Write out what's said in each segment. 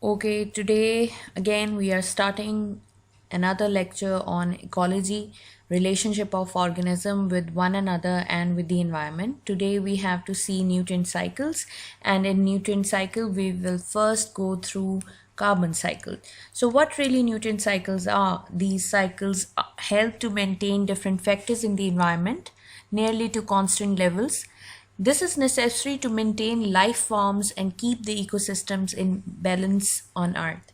Okay, today again we are starting another lecture on ecology, relationship of organism with one another and with the environment. Today we have to see nutrient cycles, and in nutrient cycle we will first go through carbon cycle. So what really nutrient cycles are? These cycles help to maintain different factors in the environment nearly to constant levels. This is necessary to maintain life forms and keep the ecosystems in balance on Earth.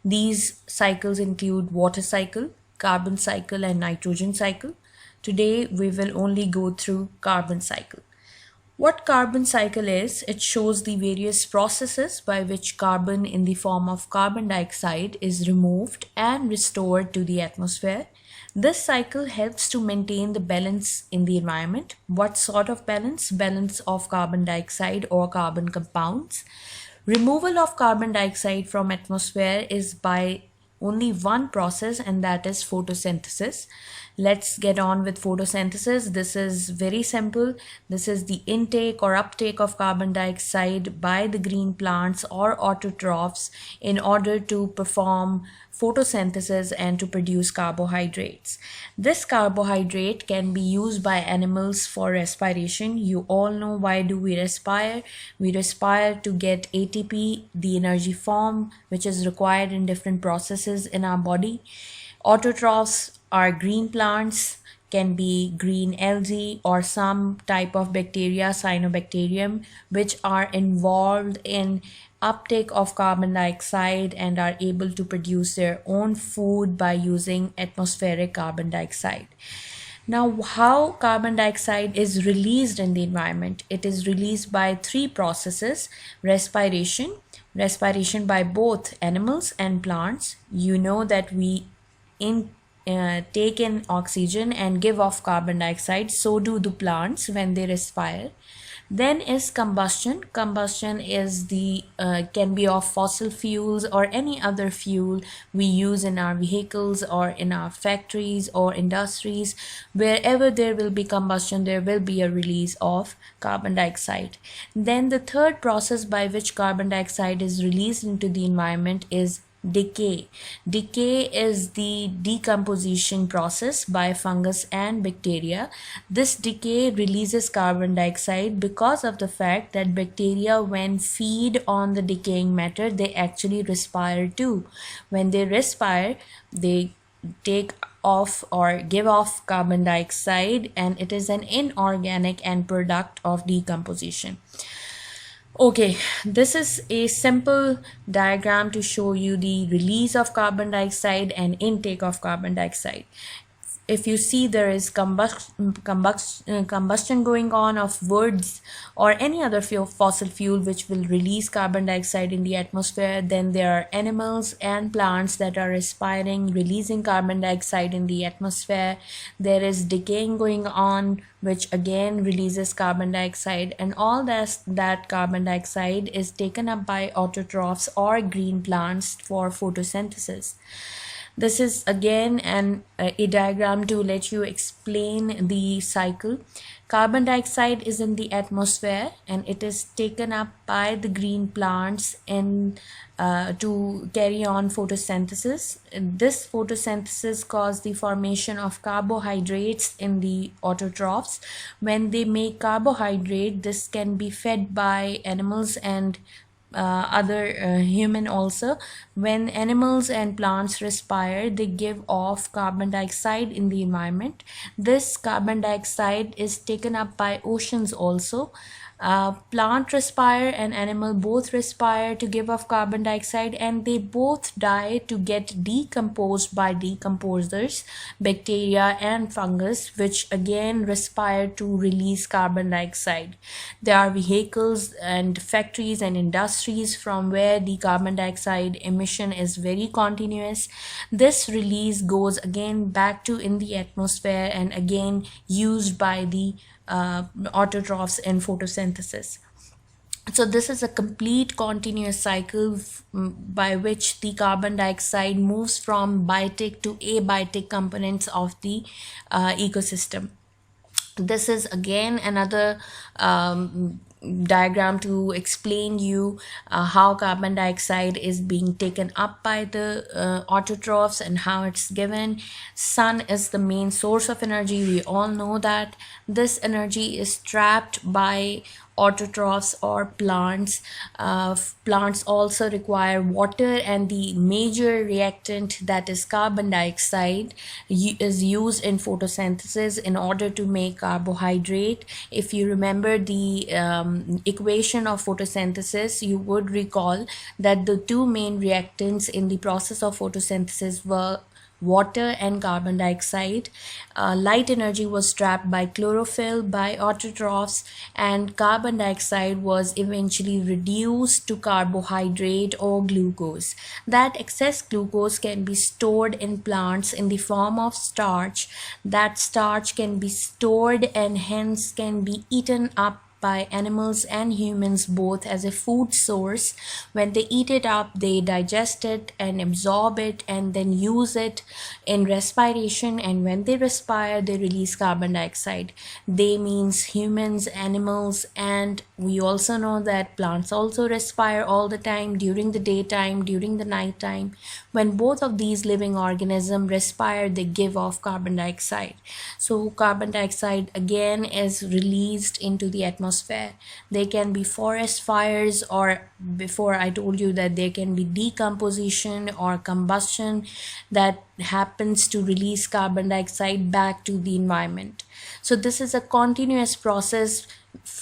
These cycles include water cycle, carbon cycle, and nitrogen cycle. Today, we will only go through carbon cycle. What carbon cycle is, it shows the various processes by which carbon in the form of carbon dioxide is removed and restored to the atmosphere. This cycle helps to maintain the balance in the environment. What sort of balance? Balance of carbon dioxide or carbon compounds. Removal of carbon dioxide from atmosphere is by only one process, and that is photosynthesis. Let's get on with photosynthesis. This is very simple. This is the intake or uptake of carbon dioxide by the green plants or autotrophs in order to perform photosynthesis and to produce carbohydrates. This carbohydrate can be used by animals for respiration. You all know, why do we respire? We respire to get ATP, the energy form which is required in different processes in our body. Autotrophs are green plants, can be green algae or some type of bacteria, cyanobacterium, which are involved in uptake of carbon dioxide and are able to produce their own food by using atmospheric carbon dioxide. Now, how carbon dioxide is released in the environment? It is released by three processes: respiration by both animals and plants. You know that we in take in oxygen and give off carbon dioxide. So do the plants when they respire. Then is combustion. Combustion is the can be of fossil fuels or any other fuel we use in our vehicles or in our factories or industries. Wherever there will be combustion, there will be a release of carbon dioxide. Then the third process by which carbon dioxide is released into the environment is decay. Decay is the decomposition process by fungus and bacteria. This decay releases carbon dioxide because of the fact that bacteria, when feed on the decaying matter, they actually respire too. When they respire, they take off or give off carbon dioxide, and it is an inorganic end product of decomposition. Okay, this is a simple diagram to show you the release of carbon dioxide and intake of carbon dioxide. If you see there is combustion going on of woods or any other fossil fuel which will release carbon dioxide in the atmosphere, then there are animals and plants that are respiring, releasing carbon dioxide in the atmosphere. There is decaying going on, which again releases carbon dioxide, and all that carbon dioxide is taken up by autotrophs or green plants for photosynthesis. This is again a diagram to let you explain the cycle. Carbon dioxide is in the atmosphere and it is taken up by the green plants to carry on photosynthesis. This photosynthesis causes the formation of carbohydrates in the autotrophs. When they make carbohydrate, this can be fed by animals and other human also. When animals and plants respire, they give off carbon dioxide in the environment. This carbon dioxide is taken up by oceans also. Plant respire and animal both respire to give off carbon dioxide, and they both die to get decomposed by decomposers, bacteria and fungus, which again respire to release carbon dioxide. There are vehicles and factories and industries from where the carbon dioxide emission is very continuous. This release goes again back to in the atmosphere and again used by the autotrophs in photosynthesis. So this is a complete continuous cycle by which the carbon dioxide moves from biotic to abiotic components of the ecosystem. This is again another diagram to explain you how carbon dioxide is being taken up by the autotrophs and how it's given. Sun is the main source of energy. We all know that this energy is trapped by autotrophs or plants. Plants also require water, and the major reactant, that is carbon dioxide, is used in photosynthesis in order to make carbohydrate. If you remember the equation of photosynthesis, you would recall that the two main reactants in the process of photosynthesis were water and carbon dioxide. Light energy was trapped by chlorophyll, by autotrophs, and carbon dioxide was eventually reduced to carbohydrate or glucose. That excess glucose can be stored in plants in the form of starch. That starch can be stored and hence can be eaten up by animals and humans both as a food source. When they eat it up, they digest it and absorb it and then use it in respiration, and when they respire they release carbon dioxide. They means humans, animals, and we also know that plants also respire all the time, during the daytime, during the night time. When both of these living organisms respire, they give off carbon dioxide. So carbon dioxide again is released into the atmosphere. There can be forest fires, or before I told you that there can be decomposition or combustion that happens to release carbon dioxide back to the environment. So this is a continuous process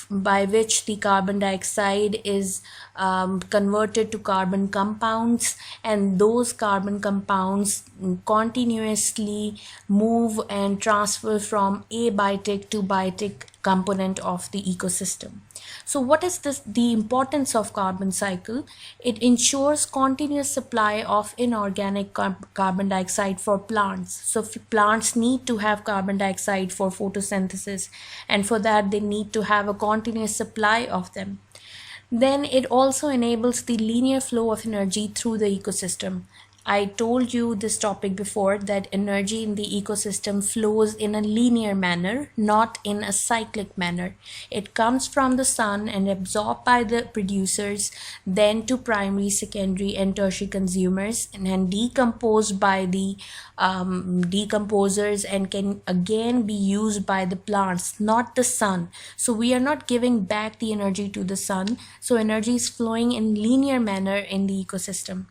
by which the carbon dioxide is converted to carbon compounds, and those carbon compounds continuously move and transfer from abiotic to biotic component of the ecosystem. So what is the importance of carbon cycle? It ensures continuous supply of inorganic carbon dioxide for plants. So plants need to have carbon dioxide for photosynthesis, and for that they need to have a continuous supply of them. Then it also enables the linear flow of energy through the ecosystem. I told you this topic before, that energy in the ecosystem flows in a linear manner, not in a cyclic manner. It comes from the sun and absorbed by the producers, then to primary, secondary, and tertiary consumers, and then decomposed by the decomposers, and can again be used by the plants, not the sun. So we are not giving back the energy to the sun. So energy is flowing in linear manner in the ecosystem.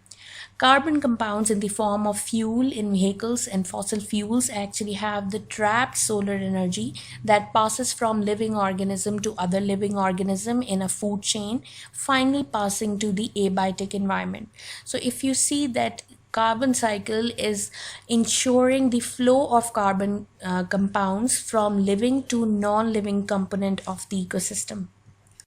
Carbon compounds in the form of fuel in vehicles and fossil fuels actually have the trapped solar energy that passes from living organism to other living organism in a food chain, finally passing to the abiotic environment. So if you see that carbon cycle is ensuring the flow of carbon compounds from living to non-living component of the ecosystem.